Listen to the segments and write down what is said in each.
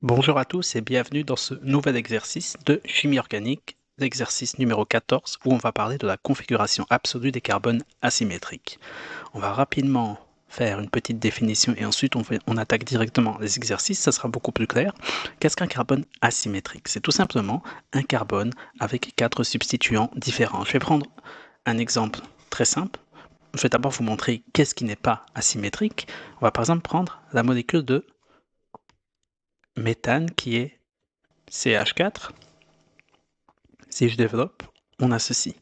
Bonjour à tous et bienvenue dans ce nouvel exercice de chimie organique, l'exercice numéro 14 où on va parler de la configuration absolue des carbones asymétriques. On va rapidement faire une petite définition et ensuite on attaque directement les exercices, ça sera beaucoup plus clair. Qu'est-ce qu'un carbone asymétrique? C'est tout simplement un carbone avec 4 substituants différents. Je vais prendre un exemple très simple. Je vais d'abord vous montrer qu'est-ce qui n'est pas asymétrique. On va par exemple prendre la molécule de méthane qui est CH4. Si je développe, on a ceci.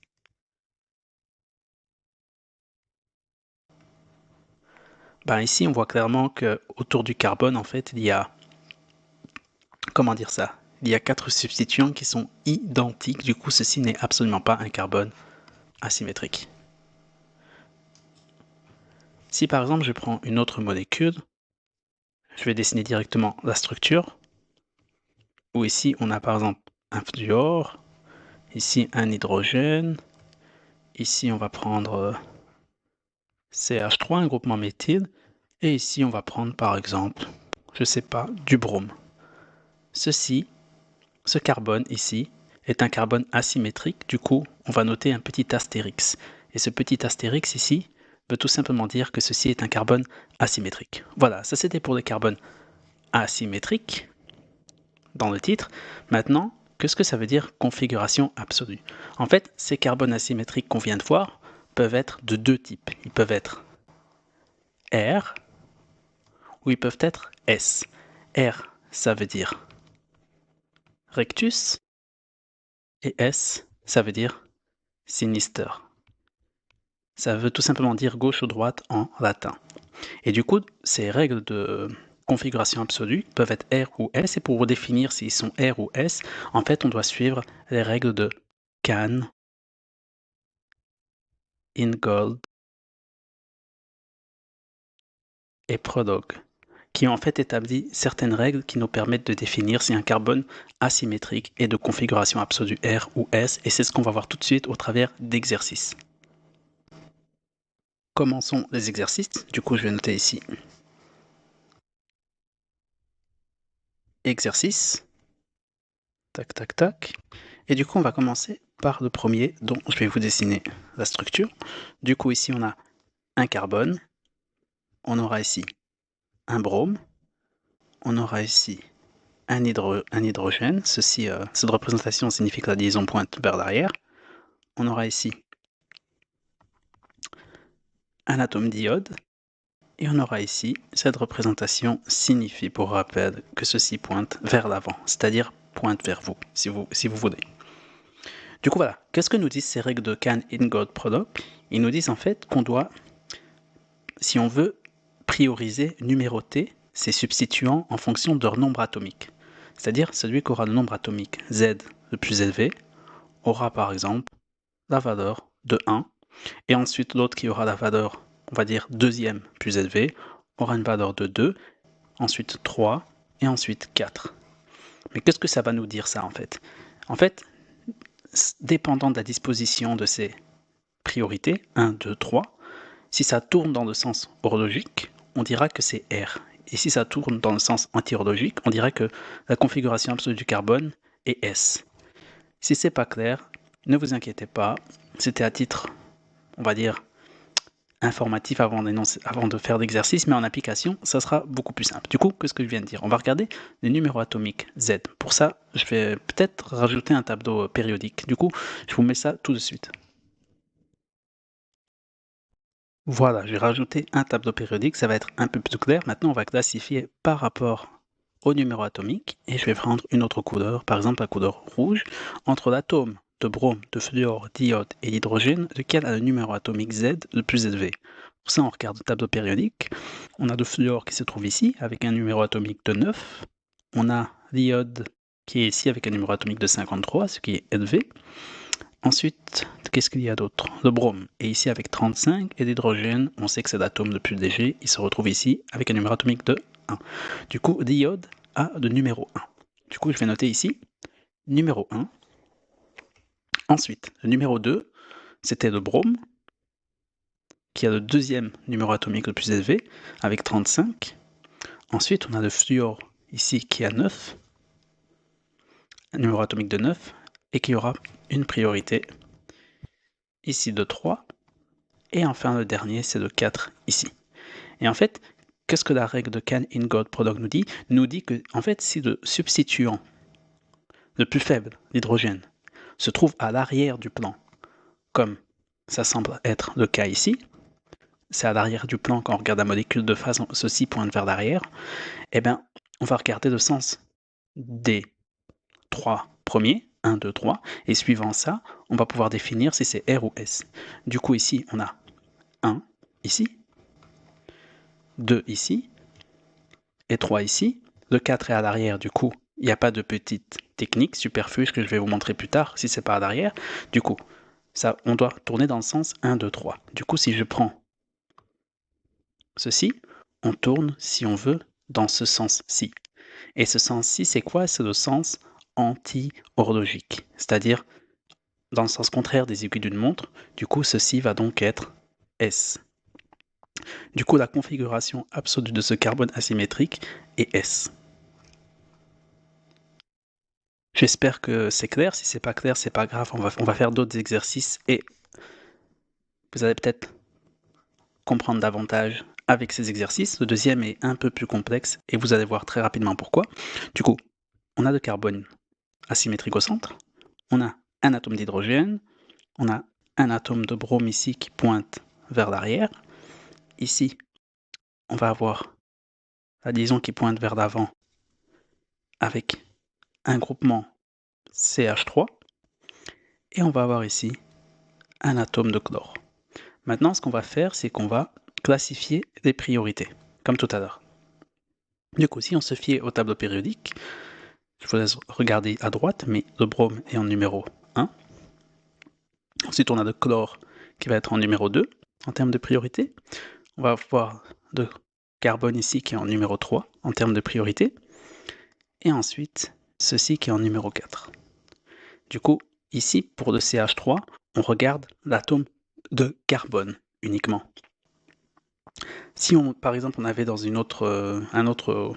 Ici, on voit clairement que autour du carbone, en fait, il y a, comment dire ça? Il y a 4 substituants qui sont identiques. Du coup, ceci n'est absolument pas un carbone asymétrique. Si par exemple, je prends une autre molécule, je vais dessiner directement la structure, où ici, on a par exemple un fluor, ici un hydrogène, ici, on va prendre CH3, un groupement méthyle, et ici, on va prendre par exemple, je sais pas, du brome. Ce carbone ici est un carbone asymétrique, du coup on va noter un petit astérix. Et ce petit astérix ici veut tout simplement dire que ceci est un carbone asymétrique. Voilà, ça c'était pour les carbones asymétriques dans le titre. Maintenant, qu'est-ce que ça veut dire configuration absolue? En fait, ces carbones asymétriques qu'on vient de voir peuvent être de deux types. Ils peuvent être R ou ils peuvent être S. R, ça veut dire rectus et S, ça veut dire sinister. Ça veut tout simplement dire gauche ou droite en latin. Et du coup, ces règles de configuration absolue peuvent être R ou S, et pour définir s'ils sont R ou S, en fait, on doit suivre les règles de Cahn, Ingold et Prodog, qui ont en fait établi certaines règles qui nous permettent de définir si un carbone asymétrique est de configuration absolue R ou S, et c'est ce qu'on va voir tout de suite au travers d'exercices. Commençons les exercices. Du coup, je vais noter ici exercice. Tac, tac, tac. Et du coup, on va commencer par le premier dont je vais vous dessiner la structure. Du coup, ici, on a un carbone. On aura ici un brome. On aura ici un hydrogène. Cette représentation signifie que la liaison pointe vers l'arrière. On aura ici un atome d'iode. Et on aura ici, cette représentation signifie, pour rappel, que ceci pointe vers l'avant, c'est-à-dire pointe vers vous, si vous voulez. Du coup, voilà. Qu'est-ce que nous disent ces règles de Cahn-Ingold-Prodog? Ils nous disent en fait qu'on doit, si on veut, prioriser, numéroter ces substituants en fonction de leur nombre atomique. C'est-à-dire, celui qui aura le nombre atomique Z le plus élevé aura par exemple la valeur de 1, et ensuite l'autre qui aura la valeur, on va dire, deuxième plus élevée, aura une valeur de 2, ensuite 3, et ensuite 4. Mais qu'est-ce que ça va nous dire ça en fait? En fait, dépendant de la disposition de ces priorités, 1, 2, 3, si ça tourne dans le sens horlogique, on dira que c'est R. Et si ça tourne dans le sens anti-horlogique, on dira que la configuration absolue du carbone est S. Si c'est pas clair, ne vous inquiétez pas, c'était à titre, on va dire, informatif avant de faire l'exercice, mais en application, ça sera beaucoup plus simple. Du coup, qu'est-ce que je viens de dire? On va regarder les numéros atomiques Z. Pour ça, je vais peut-être rajouter un tableau périodique. Du coup, je vous mets ça tout de suite. Voilà, j'ai rajouté un tableau périodique, ça va être un peu plus clair. Maintenant, on va classifier par rapport au numéro atomique, et je vais prendre une autre couleur, par exemple la couleur rouge, entre l'atome de brome, de fluor, d'iode et d'hydrogène, lequel a le numéro atomique Z le plus élevé. Pour ça, on regarde le tableau périodique. On a le fluor qui se trouve ici, avec un numéro atomique de 9. On a l'iode qui est ici, avec un numéro atomique de 53, ce qui est élevé. Ensuite, qu'est-ce qu'il y a d'autre? Le brome est ici avec 35, et l'hydrogène, on sait que c'est l'atome le plus léger, il se retrouve ici avec un numéro atomique de 1. Du coup, l'iode a le numéro 1. Du coup, je vais noter ici numéro 1. Ensuite, le numéro 2, c'était le brome, qui a le deuxième numéro atomique le plus élevé, avec 35. Ensuite, on a le fluor ici qui a 9, un numéro atomique de 9, et qui aura une priorité ici de 3, et enfin le dernier c'est de 4 ici. Et en fait, qu'est-ce que la règle de can-in-God product nous dit? Nous dit que en fait, si le substituant le plus faible, l'hydrogène, se trouve à l'arrière du plan, comme ça semble être le cas ici, c'est à l'arrière du plan quand on regarde la molécule de phase, ceci pointe vers l'arrière, eh bien, on va regarder le sens des 3 premiers, 1, 2, 3, et suivant ça, on va pouvoir définir si c'est R ou S. Du coup, ici, on a 1 ici, 2 ici, et 3 ici. Le 4 est à l'arrière, du coup, il n'y a pas de petite technique superflue que je vais vous montrer plus tard si c'est pas à l'arrière. Du coup, ça, on doit tourner dans le sens 1, 2, 3. Du coup, si je prends ceci, on tourne, si on veut, dans ce sens-ci. Et ce sens-ci, c'est quoi? C'est le sens anti-horlogique, c'est-à-dire dans le sens contraire des aiguilles d'une montre. Du coup, ceci va donc être S. Du coup, la configuration absolue de ce carbone asymétrique est S. J'espère que c'est clair. Si c'est pas clair, c'est pas grave. On va faire d'autres exercices et vous allez peut-être comprendre davantage avec ces exercices. Le deuxième est un peu plus complexe et vous allez voir très rapidement pourquoi. Du coup, on a le carbone asymétrique au centre, on a un atome d'hydrogène, on a un atome de brome ici qui pointe vers l'arrière. Ici, on va avoir la liaison qui pointe vers l'avant avec un groupement CH3 et on va avoir ici un atome de chlore. Maintenant, ce qu'on va faire, c'est qu'on va classifier les priorités, comme tout à l'heure. Du coup, si on se fie au tableau périodique, je vous laisse regarder à droite, mais le brome est en numéro 1. Ensuite, on a le chlore qui va être en numéro 2 en termes de priorité. On va avoir le carbone ici qui est en numéro 3 en termes de priorité. Et ensuite, ceci qui est en numéro 4. Du coup, ici, pour le CH3, on regarde l'atome de carbone uniquement. Si par exemple, on avait dans un autre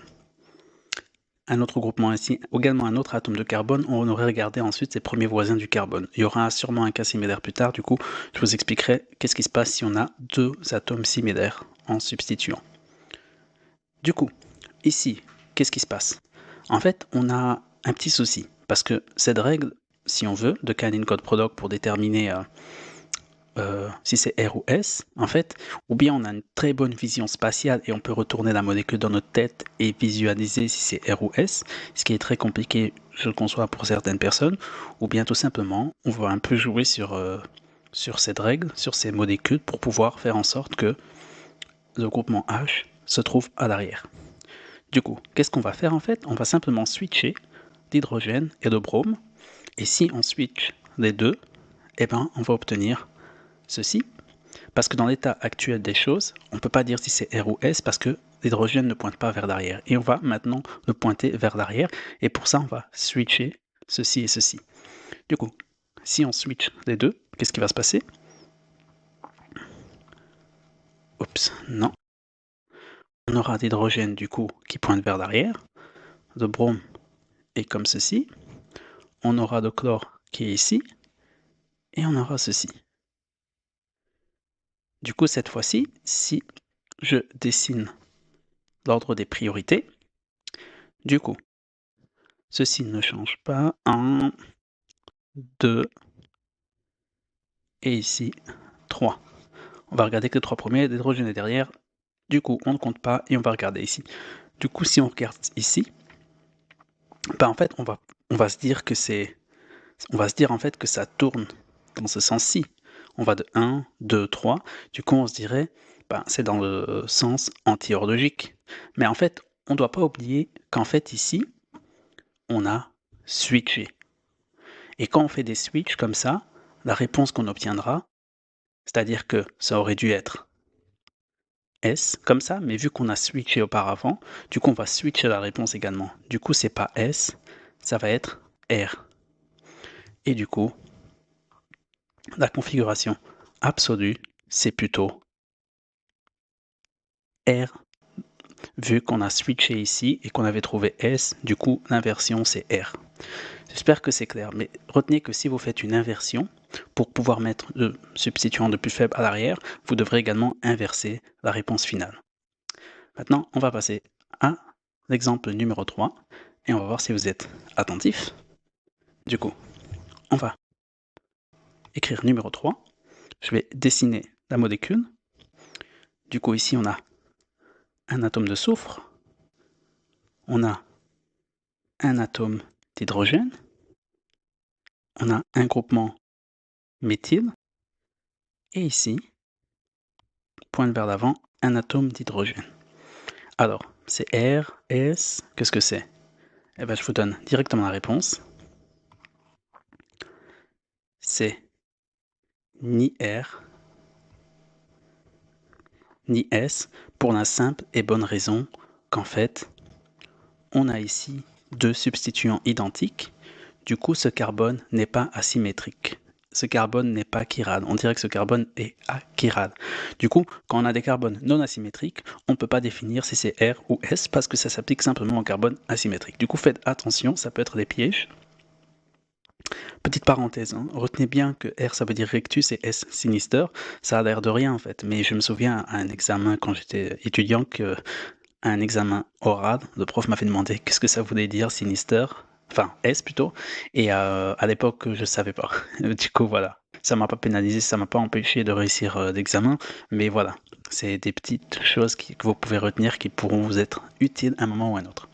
groupement ici, également un autre atome de carbone, on aurait regardé ensuite ses premiers voisins du carbone. Il y aura sûrement un cas similaire plus tard, du coup, je vous expliquerai qu'est-ce qui se passe si on a deux atomes similaires en substituant. Du coup, ici, qu'est-ce qui se passe? En fait, on a un petit souci, parce que cette règle, si on veut, de can-in-God product pour déterminer si c'est R ou S, en fait, ou bien on a une très bonne vision spatiale et on peut retourner la molécule dans notre tête et visualiser si c'est R ou S, ce qui est très compliqué, je le conçois pour certaines personnes, ou bien tout simplement, on va un peu jouer sur cette règle, sur ces molécules, pour pouvoir faire en sorte que le groupement H se trouve à l'arrière. Du coup, qu'est-ce qu'on va faire en fait? On va simplement switcher l'hydrogène et le brome, et si on switch les deux, eh ben, on va obtenir ceci, parce que dans l'état actuel des choses, on ne peut pas dire si c'est R ou S parce que l'hydrogène ne pointe pas vers l'arrière. Et on va maintenant le pointer vers l'arrière, et pour ça, on va switcher ceci et ceci. Du coup, si on switch les deux, qu'est-ce qui va se passer? Oups, non. On aura l'hydrogène du coup qui pointe vers l'arrière, le brome est comme ceci, on aura le chlore qui est ici, et on aura ceci. Du coup, cette fois-ci, si je dessine l'ordre des priorités, du coup, ceci ne change pas. 1, 2, et ici 3. On va regarder que les 3 premiers, l'hydrogène est derrière, du coup on ne compte pas et on va regarder ici. Du coup, si on regarde ici, ben en fait on va se dire que en fait que ça tourne dans ce sens-ci. On va de 1, 2, 3, du coup on se dirait, ben, c'est dans le sens anti-horlogique. Mais en fait, on ne doit pas oublier qu'en fait ici, on a switché. Et quand on fait des switches comme ça, la réponse qu'on obtiendra, c'est-à-dire que ça aurait dû être S comme ça, mais vu qu'on a switché auparavant, du coup on va switcher la réponse également. Du coup c'est pas S, ça va être R. Et du coup, la configuration absolue, c'est plutôt R vu qu'on a switché ici et qu'on avait trouvé S, du coup l'inversion c'est R. J'espère que c'est clair, mais retenez que si vous faites une inversion, pour pouvoir mettre le substituant le plus faible à l'arrière, vous devrez également inverser la réponse finale. Maintenant, on va passer à l'exemple numéro 3 et on va voir si vous êtes attentifs. Du coup, on va écrire numéro 3. Je vais dessiner la molécule. Du coup, ici, on a un atome de soufre. On a un atome d'hydrogène. On a un groupement méthyle. Et ici, pointe vers l'avant, un atome d'hydrogène. Alors, c'est R, S, qu'est-ce que c'est? Eh bien, je vous donne directement la réponse. C'est ni R, ni S, pour la simple et bonne raison qu'en fait, on a ici deux substituants identiques. Du coup, ce carbone n'est pas asymétrique. Ce carbone n'est pas chiral. On dirait que ce carbone est achiral. Du coup, quand on a des carbones non asymétriques, on ne peut pas définir si c'est R ou S parce que ça s'applique simplement au carbone asymétrique. Du coup, faites attention, ça peut être des pièges. Petite parenthèse, hein, retenez bien que R ça veut dire rectus et S sinister. Ça a l'air de rien en fait, mais je me souviens à un examen quand j'étais étudiant que à un examen oral, le prof m'avait demandé qu'est-ce que ça voulait dire sinister, enfin S plutôt, et à l'époque je savais pas. Du coup voilà, ça m'a pas pénalisé, ça m'a pas empêché de réussir l'examen, mais voilà, c'est des petites choses que vous pouvez retenir qui pourront vous être utiles à un moment ou à un autre.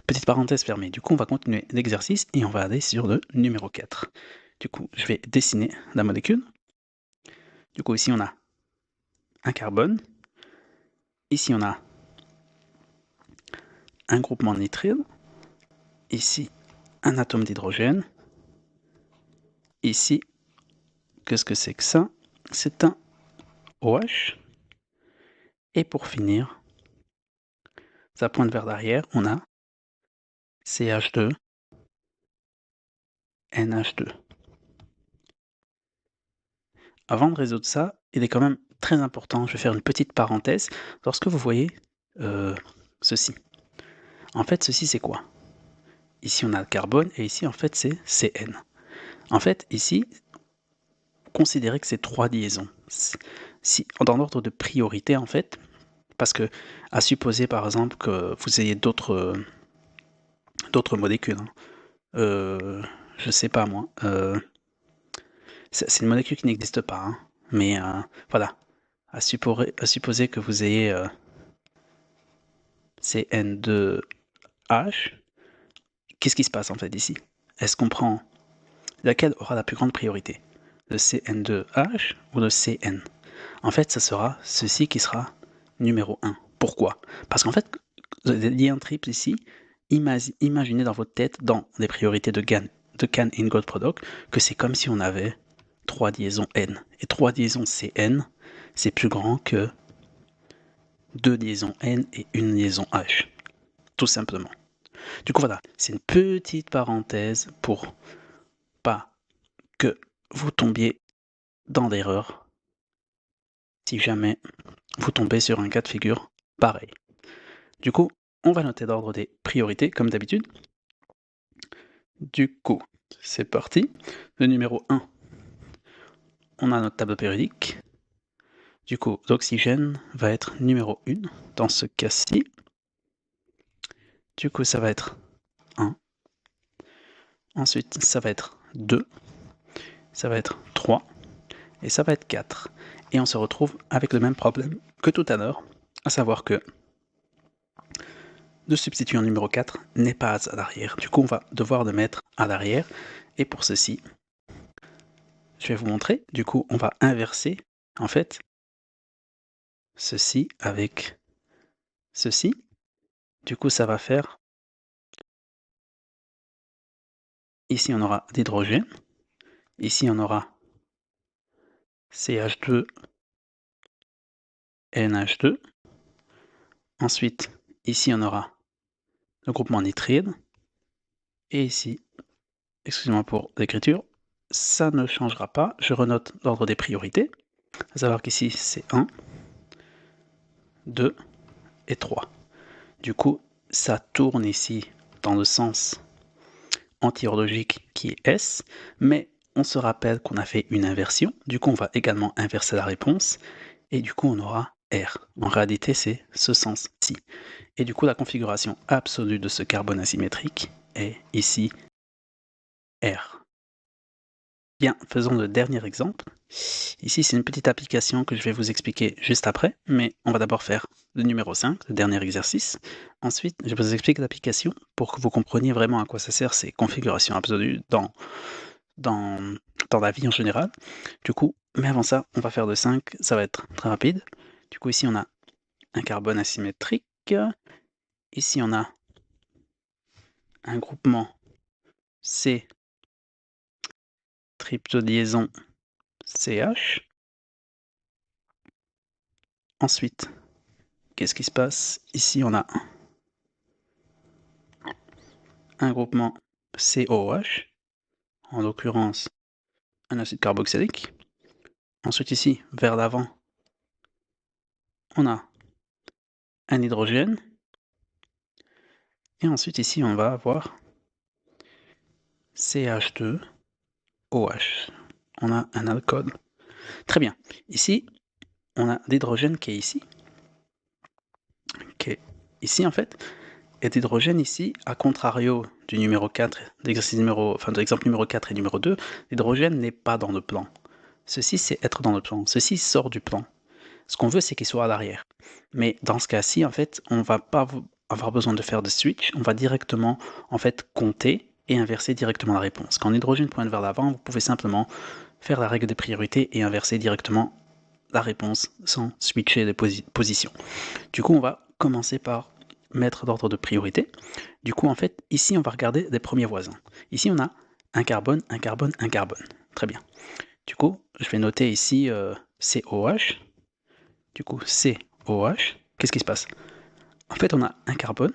Petite parenthèse fermée, du coup on va continuer l'exercice et on va aller sur le numéro 4. Du coup je vais dessiner la molécule. Du coup ici on a un carbone, ici on a un groupement nitrile, ici un atome d'hydrogène, ici, qu'est-ce que c'est que ça? C'est un OH, et pour finir, ça pointe vers l'arrière, on a CH2, NH2. Avant de résoudre ça, il est quand même très important, je vais faire une petite parenthèse, lorsque vous voyez ceci. En fait, ceci c'est quoi? Ici on a le carbone, et ici en fait c'est CN. En fait, ici, considérez que c'est 3 liaisons. Si, dans l'ordre de priorité en fait, parce que à supposer par exemple que vous ayez d'autres molécules, je sais pas moi, c'est une molécule qui n'existe pas, hein, mais voilà, à supposer que vous ayez CN2H, qu'est-ce qui se passe en fait ici? Est-ce qu'on prend laquelle aura la plus grande priorité? Le CN2H ou le CN? En fait, ça sera ceci qui sera numéro 1. Pourquoi? Parce qu'en fait, les liens triples ici, imaginez dans votre tête, dans les priorités de Can in God Product, que c'est comme si on avait 3 liaisons N. Et 3 liaisons CN, c'est plus grand que 2 liaisons N et 1 liaison H. Tout simplement. Du coup, voilà, c'est une petite parenthèse pour pas que vous tombiez dans l'erreur si jamais vous tombez sur un cas de figure pareil. Du coup, on va noter l'ordre des priorités, comme d'habitude. Du coup, c'est parti. Le numéro 1, on a notre tableau périodique. Du coup, l'oxygène va être numéro 1 dans ce cas-ci. Du coup, ça va être 1. Ensuite, ça va être 2. Ça va être 3. Et ça va être 4. Et on se retrouve avec le même problème que tout à l'heure, à savoir que le substituant numéro 4 n'est pas à l'arrière. Du coup, on va devoir le mettre à l'arrière. Et pour ceci, je vais vous montrer. Du coup, on va inverser, en fait, ceci avec ceci. Du coup, ça va faire... Ici, on aura l'hydrogène. Ici, on aura CH2, NH2. Ensuite, ici, on aura le groupement nitride. Et ici, excusez-moi pour l'écriture, ça ne changera pas. Je renote l'ordre des priorités. À savoir qu'ici, c'est 1, 2 et 3. Du coup, ça tourne ici dans le sens antihorlogique qui est S, mais on se rappelle qu'on a fait une inversion, du coup on va également inverser la réponse, et du coup on aura R. En réalité c'est ce sens-ci. Et du coup la configuration absolue de ce carbone asymétrique est ici R. Bien, faisons le dernier exemple. Ici c'est une petite application que je vais vous expliquer juste après, mais on va d'abord faire le numéro 5, le dernier exercice. Ensuite, je vous explique l'application pour que vous compreniez vraiment à quoi ça sert ces configurations absolues dans la vie en général. Du coup, mais avant ça, on va faire le 5, ça va être très rapide. Du coup, ici, on a un carbone asymétrique. Ici, on a un groupement C, triple liaison CH. Ensuite, qu'est-ce qui se passe? Ici, on a un groupement COH, en l'occurrence un acide carboxylique. Ensuite, ici, vers l'avant, on a un hydrogène. Et ensuite, ici, on va avoir CH2OH. On a un alcool. Très bien. Ici, on a l'hydrogène qui est ici. Qui est ici, en fait. Et l'hydrogène ici, à contrario du numéro 4, de l'exemple numéro 4 et numéro 2, l'hydrogène n'est pas dans le plan. Ceci, c'est être dans le plan. Ceci sort du plan. Ce qu'on veut, c'est qu'il soit à l'arrière. Mais dans ce cas-ci, en fait, on ne va pas avoir besoin de faire de switch. On va directement, en fait, compter et inverser directement la réponse. Quand l'hydrogène pointe vers l'avant, vous pouvez simplement faire la règle des priorités et inverser directement la réponse sans switcher les positions. Du coup, on va commencer par mettre l'ordre de priorité. Du coup, en fait, ici, on va regarder les premiers voisins. Ici, on a un carbone, un carbone, un carbone. Très bien. Du coup, je vais noter ici COH. Du coup, COH, qu'est-ce qui se passe? En fait, on a un carbone.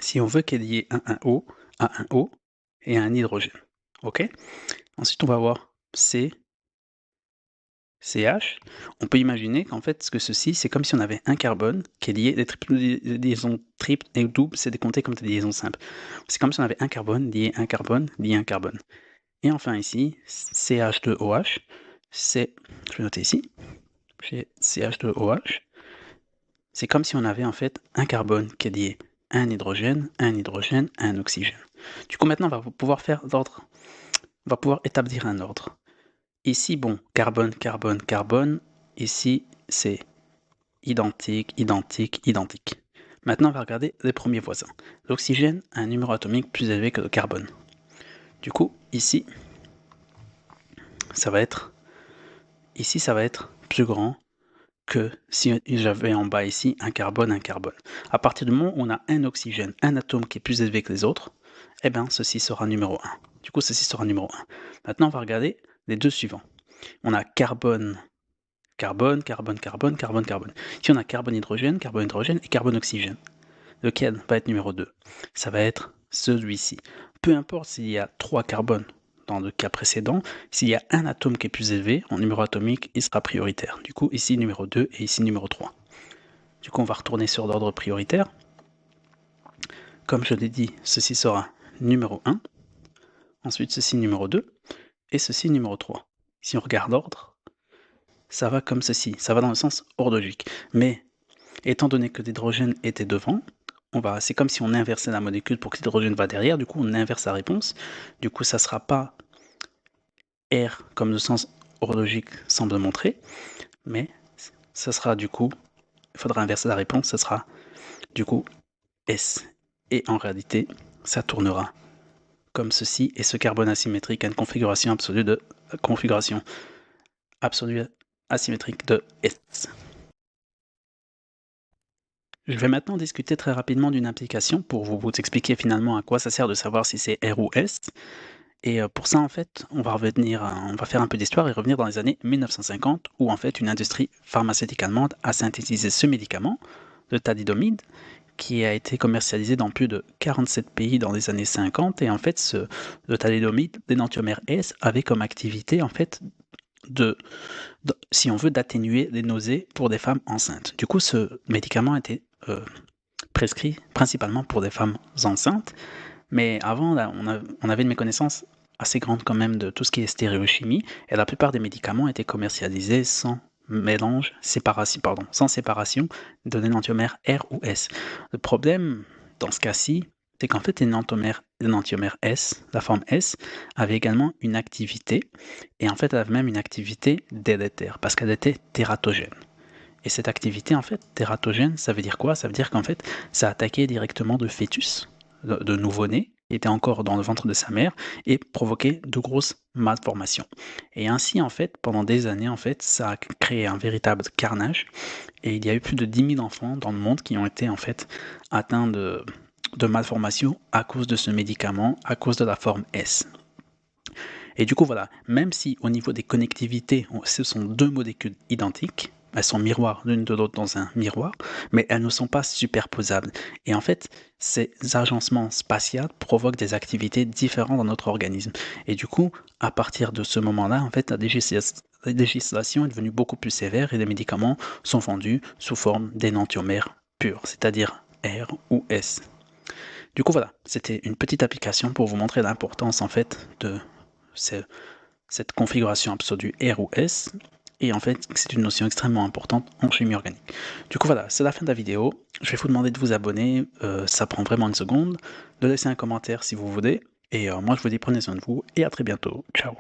Si on veut qu'il y ait un O, à un O et un hydrogène. OK? Ensuite, on va avoir CH. On peut imaginer qu'en fait, ce que ceci, c'est comme si on avait un carbone qui est lié, des liaisons triples et doubles, c'est décompté comme des liaisons simples. C'est comme si on avait un carbone lié un carbone lié un carbone. Et enfin ici, CH2OH, je vais noter ici, j'ai CH2OH, c'est comme si on avait en fait un carbone qui est lié à un hydrogène, un oxygène. Du coup, maintenant, on va pouvoir faire l'ordre. On va pouvoir établir un ordre. Ici, bon, carbone, carbone, carbone. Ici, c'est identique, identique, identique. Maintenant, on va regarder les premiers voisins. L'oxygène a un numéro atomique plus élevé que le carbone. Du coup, ici, ça va être plus grand que si j'avais en bas ici un carbone, un carbone. À partir du moment où on a un oxygène, un atome qui est plus élevé que les autres, eh bien, ceci sera numéro 1. Du coup, ceci sera numéro 1. Maintenant, on va regarder les deux suivants. On a carbone, carbone, carbone, carbone, carbone, carbone. Ici, on a carbone, hydrogène et carbone, oxygène. Lequel va être numéro 2? Ça va être celui-ci. Peu importe s'il y a 3 carbones dans le cas précédent, s'il y a un atome qui est plus élevé, en numéro atomique, il sera prioritaire. Du coup, ici numéro 2 et ici numéro 3. Du coup, on va retourner sur l'ordre prioritaire. Comme je l'ai dit, ceci sera numéro 1, ensuite ceci numéro 2, et ceci numéro 3. Si on regarde l'ordre, ça va comme ceci, ça va dans le sens horlogique. Mais, étant donné que l'hydrogène était devant, c'est comme si on inversait la molécule pour que l'hydrogène va derrière, du coup on inverse la réponse. Du coup, ça ne sera pas R comme le sens horlogique semble montrer, mais ça sera du coup, il faudra inverser la réponse, ça sera du coup S. Et en réalité, ça tournera comme ceci, et ce carbone asymétrique a une configuration absolue asymétrique de S. Je vais maintenant discuter très rapidement d'une application pour vous expliquer finalement à quoi ça sert de savoir si c'est R ou S. Et pour ça, en fait, on va faire un peu d'histoire et revenir dans les années 1950, où en fait une industrie pharmaceutique allemande a synthétisé ce médicament, le thalidomide, qui a été commercialisé dans plus de 47 pays dans les années 50. Et en fait, le thalidomide, l'énantiomère S, avait comme activité en fait si on veut, d'atténuer les nausées pour des femmes enceintes. Du coup, ce médicament a été prescrit principalement pour des femmes enceintes, mais avant, là, on avait une méconnaissance assez grande quand même de tout ce qui est stéréochimie, et la plupart des médicaments étaient commercialisés sans sans séparation de l'énantiomère R ou S. Le problème, dans ce cas-ci, c'est qu'en fait, l'énantiomère S, la forme S, avait également une activité, et en fait, elle avait même une activité délétère, parce qu'elle était tératogène. Et cette activité, en fait, tératogène, ça veut dire quoi? Ça veut dire qu'en fait, ça attaquait directement le fœtus, de nouveau-né, qui était encore dans le ventre de sa mère, et provoquait de grosses malformations. Et ainsi, en fait, pendant des années, en fait, ça a créé un véritable carnage, et il y a eu plus de 10 000 enfants dans le monde qui ont été, en fait, atteints de malformations à cause de ce médicament, à cause de la forme S. Et du coup, voilà, même si au niveau des connectivités, ce sont deux molécules identiques, elles sont miroirs l'une de l'autre dans un miroir, mais elles ne sont pas superposables. Et en fait, ces agencements spatiaux provoquent des activités différentes dans notre organisme. Et du coup, à partir de ce moment-là, en fait, la législation est devenue beaucoup plus sévère et les médicaments sont vendus sous forme d'énantiomères purs, c'est-à-dire R ou S. Du coup, voilà, c'était une petite application pour vous montrer l'importance en fait de cette configuration absolue R ou S, et en fait c'est une notion extrêmement importante en chimie organique. Du coup voilà, c'est la fin de la vidéo, je vais vous demander de vous abonner, ça prend vraiment une seconde, de laisser un commentaire si vous voulez, et moi je vous dis prenez soin de vous, et à très bientôt, ciao.